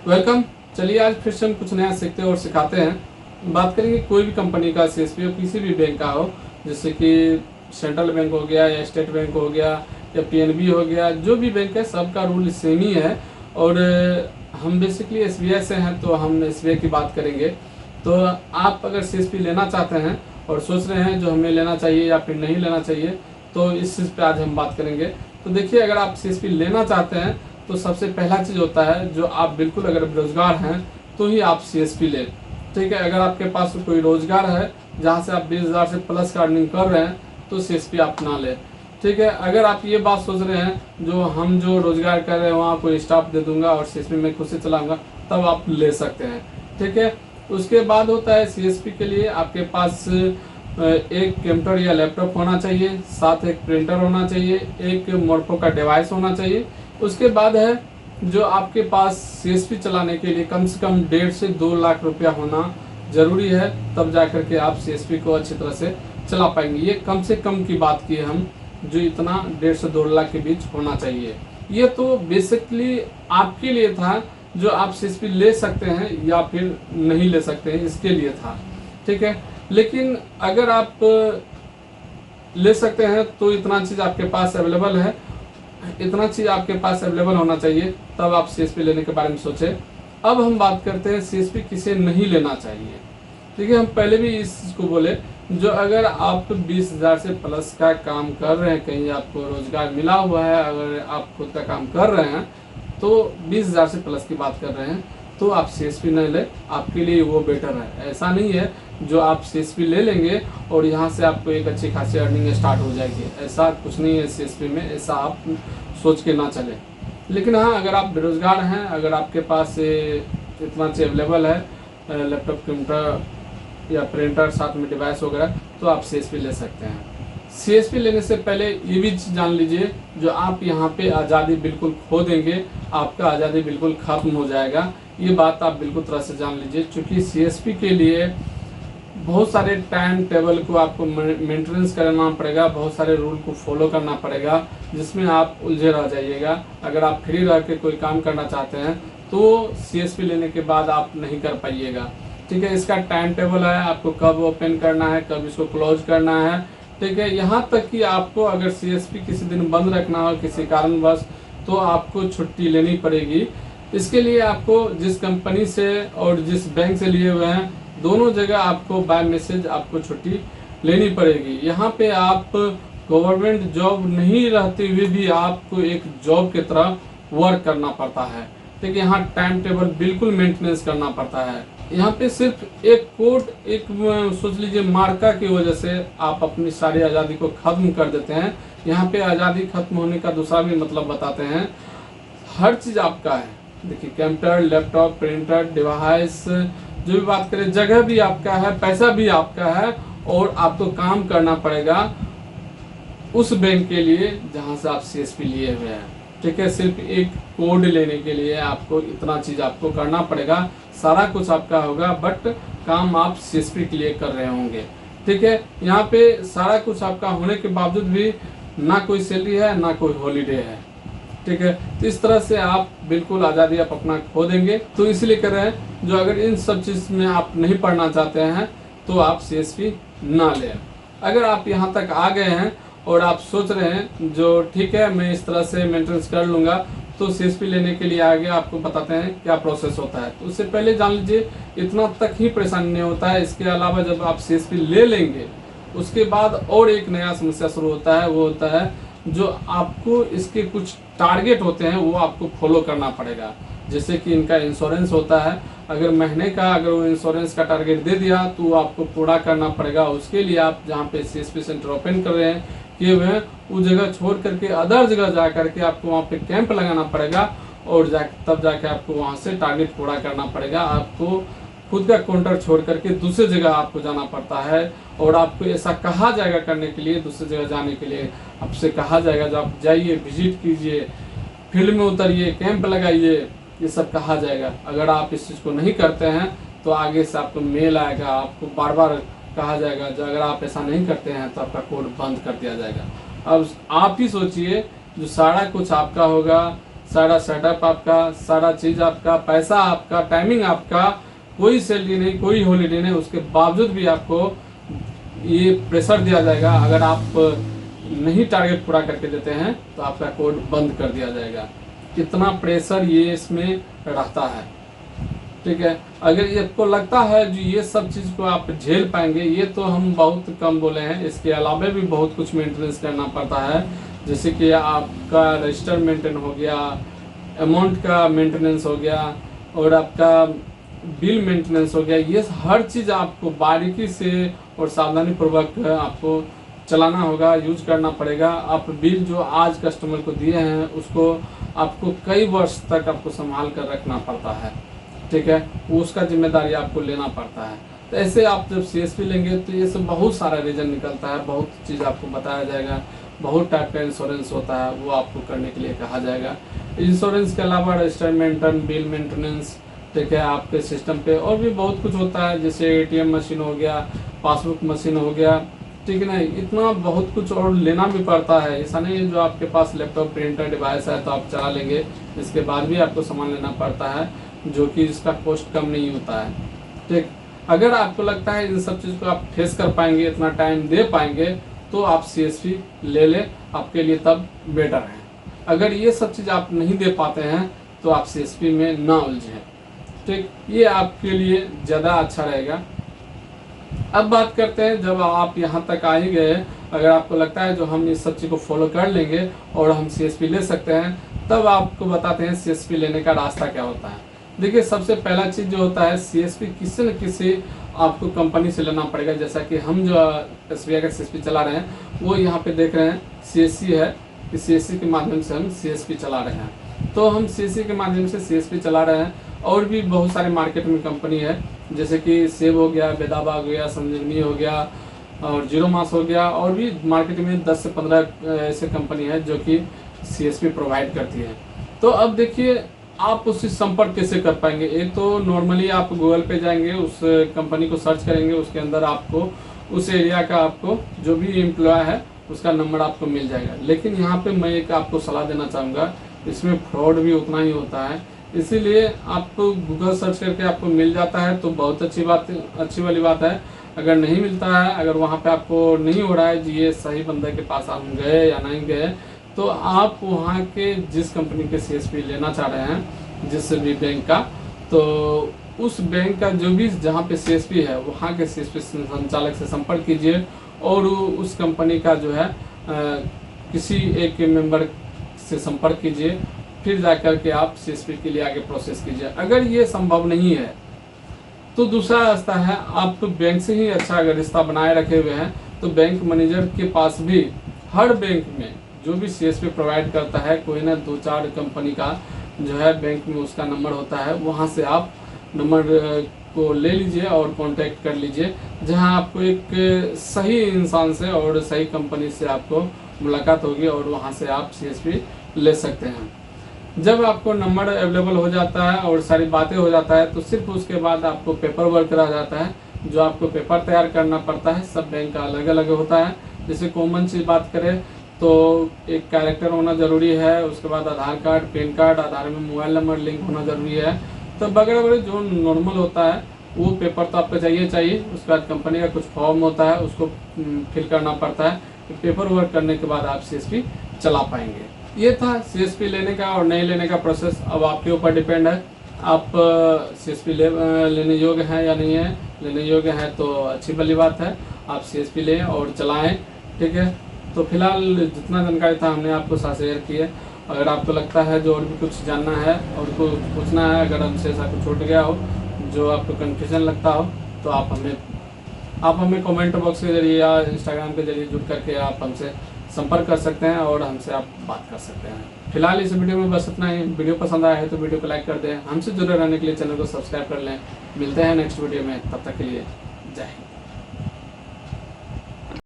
Welcome. चलिए आज फिर से हम कुछ नया सीखते हैं और सिखाते हैं। बात करेंगे कोई भी कंपनी का सीएसपी हो, किसी भी बैंक का हो, जैसे कि सेंट्रल बैंक हो गया या स्टेट बैंक हो गया या पीएनबी हो गया, जो भी बैंक है सबका रूल सेम ही है। और हम बेसिकली एसबीआई से हैं तो हम एसबीआई की बात करेंगे। तो आप अगर सीएसपी लेना चाहते हैं और सोच रहे हैं जो हमें लेना चाहिए या फिर नहीं लेना चाहिए, तो इस चीज़ पे आज हम बात करेंगे। तो देखिए, अगर आप सीएसपी लेना चाहते हैं तो सबसे पहला चीज़ होता है, जो आप बिल्कुल अगर बेरोजगार हैं तो ही आप सीएसपी लें। ठीक है, अगर आपके पास कोई रोजगार है जहाँ से आप 20,000 से प्लस का अर्निंग कर रहे हैं तो सीएसपी आप ना लें। ठीक है, अगर आप ये बात सोच रहे हैं जो रोजगार कर रहे हैं वहाँ कोई स्टाफ दे दूंगा और सीएसपी में खुद से चलाऊंगा, तब आप ले सकते हैं। ठीक है, उसके बाद होता है सीएसपी के लिए आपके पास एक कंप्यूटर या लैपटॉप होना चाहिए, साथ एक प्रिंटर होना चाहिए, एक मोरफो का डिवाइस होना चाहिए। उसके बाद है जो आपके पास सीएसपी चलाने के लिए कम से कम 1.5 से 2 लाख रुपया होना जरूरी है, तब जाकर के आप सीएसपी को अच्छी तरह से चला पाएंगे। ये कम से कम की बात की है हम, जो इतना 1.5 से 2 लाख के बीच होना चाहिए। ये तो बेसिकली आपके लिए था, जो आप सीएसपी ले सकते हैं या फिर नहीं ले सकते हैं, इसके लिए था। ठीक है, लेकिन अगर आप ले सकते हैं तो इतना चीज आपके पास अवेलेबल है, इतना चीज आपके पास अवेलेबल होना चाहिए, तब आप सीएसपी लेने के बारे में सोचें। अब हम बात करते हैं सीएसपी किसे नहीं लेना चाहिए। ठीक है, हम पहले भी इस चीज को बोले, जो अगर आप 20,000 से प्लस का काम कर रहे हैं, कहीं आपको रोजगार मिला हुआ है, अगर आप खुद का काम कर रहे हैं तो 20,000 से प्लस की बात कर रहे हैं, तो आप सीएसपी न ले, आपके लिए वो बेटर है। ऐसा नहीं है जो आप सीएसपी ले लेंगे और यहाँ से आपको एक अच्छी खासी अर्निंग स्टार्ट हो जाएगी, ऐसा कुछ नहीं है सीएसपी में, ऐसा आप सोच के ना चले। लेकिन हाँ, अगर आप बेरोजगार हैं, अगर आपके पास इतना चीज अवेलेबल है, लैपटॉप, कंप्यूटर या प्रिंटर, साथ में डिवाइस वगैरह, तो आप सीएसपी ले सकते हैं। सीएसपी लेने से पहले ये भी जान लीजिए, जो आप यहाँ पे आज़ादी बिल्कुल खो देंगे, आपका आज़ादी बिल्कुल खत्म हो जाएगा। ये बात आप बिल्कुल तरह से जान लीजिए, क्योंकि सीएसपी के लिए बहुत सारे टाइम टेबल को आपको मेंटेनेंस करना पड़ेगा, बहुत सारे रूल को फॉलो करना पड़ेगा, जिसमें आप उलझे रह जाइएगा। अगर आप फ्री रह के कोई काम करना चाहते हैं तो सीएसपी लेने के बाद आप नहीं कर पाइएगा। ठीक है, इसका टाइम टेबल है, आपको कब ओपन करना है, कब इसको क्लोज करना है। ठीक है, यहाँ तक कि आपको अगर सीएसपी किसी दिन बंद रखना हो किसी कारणवश, तो आपको छुट्टी लेनी पड़ेगी। इसके लिए आपको जिस कंपनी से और जिस बैंक से लिए हुए हैं, दोनों जगह आपको बाय मैसेज आपको छुट्टी लेनी पड़ेगी। यहाँ पे आप गवर्नमेंट जॉब नहीं रहते हुए भी आपको एक जॉब की तरह वर्क करना पड़ता है। ठीक है, यहाँ टाइम टेबल बिल्कुल मेंटेनेंस करना पड़ता है। यहाँ पे सिर्फ एक कोड, एक सोच लीजिए मार्का की वजह से आप अपनी सारी आज़ादी को खत्म कर देते हैं। यहाँ पे आज़ादी खत्म होने का दूसरा भी मतलब बताते हैं। हर चीज आपका है, देखिए कंप्यूटर, लैपटॉप, प्रिंटर, डिवाइस, जो भी बात करें, जगह भी आपका है, पैसा भी आपका है, और आपको काम करना पड़ेगा उस बैंक के लिए जहां से आप सीएसपी लिए हुए हैं। ठीक है, सिर्फ एक कोड लेने के लिए आपको इतना चीज आपको करना पड़ेगा। सारा कुछ आपका होगा, बट काम आप सीएसपी के लिए कर रहे होंगे। ठीक है, यहाँ पे सारा कुछ आपका होने के बावजूद भी ना कोई सैलरी है, ना कोई हॉलीडे है। ठीक है, तो इस तरह से आप बिल्कुल आज़ादी आप अपना खो देंगे। तो इसलिए कर रहे हैं, जो अगर इन सब चीज में आप नहीं पढ़ना चाहते हैं तो आप सीएसपी ना लें। अगर आप यहाँ तक आ गए हैं और आप सोच रहे हैं जो ठीक है मैं इस तरह से मेंटेनेंस कर लूंगा, तो सीएसपी लेने के लिए आगे आपको बताते हैं क्या प्रोसेस होता है। तो उससे पहले जान लीजिए, इतना तक ही परेशानी नहीं होता है। इसके अलावा जब आप सीएसपी ले लेंगे, उसके बाद और एक नया समस्या शुरू होता है। वो होता है जो आपको इसके कुछ टारगेट होते हैं, वो आपको फॉलो करना पड़ेगा। जैसे कि इनका इंश्योरेंस होता है, अगर महीने का अगर वो इंश्योरेंस का टारगेट दे दिया तो आपको पूरा करना पड़ेगा। उसके लिए आप जहाँ पे सीएसपी सेंटर ओपन कर रहे हैं, किए हुए हैं, उस जगह छोड़ करके अदर जगह जा करके आपको वहाँ पे कैंप लगाना पड़ेगा, और तब जाके आपको वहाँ से टारगेट पूरा करना पड़ेगा। आपको खुद का काउंटर छोड़ करके दूसरी जगह आपको जाना पड़ता है, और आपको ऐसा कहा जाएगा करने के लिए, दूसरी जगह जाने के लिए आपसे कहा जाएगा जो आप जाइए, विजिट कीजिए, फील्ड में उतरिए, कैंप लगाइए, ये सब कहा जाएगा। अगर आप इस चीज़ को नहीं करते हैं तो आगे से आपको मेल आएगा, आपको बार बार कहा जाएगा, जो अगर आप ऐसा नहीं करते हैं तो आपका कोड बंद कर दिया जाएगा। अब आप ही सोचिए, जो सारा कुछ आपका होगा, सारा सेटअप आपका, सारा चीज़ आपका, पैसा आपका, टाइमिंग आपका, कोई सैलरी नहीं, कोई हॉलीडे नहीं, उसके बावजूद भी आपको ये प्रेशर दिया जाएगा। अगर आप नहीं टारगेट पूरा करके देते हैं तो आपका कोड बंद कर दिया जाएगा। कितना प्रेशर ये इसमें रहता है, ठीक है। अगर ये आपको लगता है जो ये सब चीज़ को आप झेल पाएंगे, ये तो हम बहुत कम बोले हैं, इसके अलावा भी बहुत कुछ मेंटेनेंस करना पड़ता है। जैसे कि आपका रजिस्टर मेंटेन हो गया, अमाउंट का मेंटेनेंस हो गया, और आपका बिल मेंटेनेंस हो गया। ये हर चीज़ आपको बारीकी से और सावधानी पूर्वक आपको चलाना होगा, यूज करना पड़ेगा। आप बिल जो आज कस्टमर को दिए हैं उसको आपको कई वर्ष तक आपको संभाल कर रखना पड़ता है, ठीक है, उसका जिम्मेदारी आपको लेना पड़ता है। तो ऐसे आप जब CSP लेंगे तो ये सब बहुत सारा रीजन निकलता है, बहुत चीज़ आपको बताया जाएगा, बहुत टाइप का इंश्योरेंस होता है, वो आपको करने के लिए कहा जाएगा। इंश्योरेंस के अलावा रजिस्टर मेंटेन, बिल मेंटेनेंस, ठीक है, आपके सिस्टम पे और भी बहुत कुछ होता है, जैसे ATM मशीन हो गया, पासबुक मशीन हो गया, ठीक है ना। इतना बहुत कुछ और लेना भी पड़ता है। ऐसा नहीं है जो आपके पास लैपटॉप, प्रिंटर, डिवाइस है तो आप चला लेंगे, इसके बाद भी आपको सामान लेना पड़ता है, जो कि इसका कॉस्ट कम नहीं होता है, ठीक। अगर आपको लगता है इन सब चीज़ को आप फेस कर पाएंगे, इतना टाइम दे पाएंगे, तो आप CSP ले लें, आपके लिए तब बेटर है। अगर ये सब चीज़ आप नहीं दे पाते हैं तो आप CSP में ना उलझें, ठीक, ये आपके लिए ज़्यादा अच्छा रहेगा। अब बात करते हैं, जब आप यहाँ तक आ ही गए, अगर आपको लगता है जो हम इस सब चीज़ को फॉलो कर लेंगे और हम CSP ले सकते हैं, तब आपको बताते हैं CSP लेने का रास्ता क्या होता है। देखिए, सबसे पहला चीज़ जो होता है, CSP किसी न किसी आपको कंपनी से लेना पड़ेगा। जैसा कि हम जो SBI का CSP चला रहे हैं, वो यहाँ पे देख रहे हैं CSC है, कि CSC के माध्यम से हम CSP चला रहे हैं। तो हम CSC के माध्यम से CSP चला रहे हैं। और भी बहुत सारे मार्केट में कंपनी है, जैसे कि सेब हो गया, बेदाबा हो गया, संजीवनी हो गया, और जीरो मास हो गया, और भी मार्केट में 10 से 15 ऐसे कंपनी है जो कि CSP प्रोवाइड करती है। तो अब देखिए, आप उससे संपर्क कैसे कर पाएंगे। एक तो नॉर्मली आप गूगल पे जाएंगे, उस कंपनी को सर्च करेंगे, उसके अंदर आपको उस एरिया का आपको जो भी एम्प्लॉय है उसका नंबर आपको मिल जाएगा। लेकिन यहाँ पे मैं एक आपको सलाह देना चाहूँगा, इसमें फ्रॉड भी उतना ही होता है, इसीलिए आपको गूगल सर्च करके आपको मिल जाता है तो बहुत अच्छी वाली बात है। अगर नहीं मिलता है, अगर वहाँ पे आपको नहीं हो रहा है जी ये सही बंदे के पास हम गए या नहीं गए, तो आप वहाँ के जिस कंपनी के CSP लेना चाह रहे हैं, जिस भी बैंक का, तो उस बैंक का जो भी जहाँ पे CSP है, वहाँ के CSP संचालक से संपर्क कीजिए, और उस कंपनी का जो है किसी एक मेंबर से संपर्क कीजिए, फिर जाकर के आप CSP के लिए आगे प्रोसेस कीजिए। अगर ये संभव नहीं है तो दूसरा रास्ता है, आप बैंक से ही अच्छा अगर रिश्ता बनाए रखे हुए हैं तो बैंक मैनेजर के पास भी, हर बैंक में जो भी CSP प्रोवाइड करता है, कोई ना 2-4 कंपनी का जो है बैंक में उसका नंबर होता है, वहाँ से आप नंबर को ले लीजिए और कांटेक्ट कर लीजिए, जहाँ आपको एक सही इंसान से और सही कंपनी से आपको मुलाकात होगी और वहाँ से आप CSP ले सकते हैं। जब आपको नंबर अवेलेबल हो जाता है और सारी बातें हो जाता है, तो सिर्फ उसके बाद आपको पेपर वर्क रह जाता है, जो आपको पेपर तैयार करना पड़ता है। सब बैंक का अलग अलग होता है। जैसे कॉमन चीज़ बात करें तो एक कैरेक्टर होना ज़रूरी है, उसके बाद आधार कार्ड, पैन कार्ड, आधार में मोबाइल नंबर लिंक होना ज़रूरी है, तो वगैरह वगैरह जो नॉर्मल होता है वो पेपर तो आपको चाहिए। उसके बाद कंपनी का कुछ फॉर्म होता है, उसको फिल करना पड़ता है। पेपर वर्क करने के बाद आप CSP चला पाएंगे। ये था CSP लेने का और नहीं लेने का प्रोसेस। अब आपके ऊपर डिपेंड है, आप CSP लेने योग्य हैं या नहीं है। लेने योग्य है तो अच्छी भली बात है, आप CSP लें और चलाएं, ठीक है। तो फिलहाल जितना जानकारी था हमने आपको साथ शेयर की है। अगर आपको लगता है जो और भी कुछ जानना है और कुछ पूछना है, अगर हमसे ऐसा कुछ छूट गया हो जो आपको कन्फ्यूजन लगता हो, तो आप हमें कमेंट बॉक्स के जरिए या इंस्टाग्राम के जरिए जुड़ करके आप हमसे संपर्क कर सकते हैं और हमसे आप बात कर सकते हैं। फिलहाल इस वीडियो में बस इतना ही। वीडियो पसंद आया है तो वीडियो को लाइक कर दें। हमसे जुड़े रहने के लिए चैनल को सब्सक्राइब कर लें। मिलते हैं नेक्स्ट वीडियो में, तब तक के लिए जय हिंद।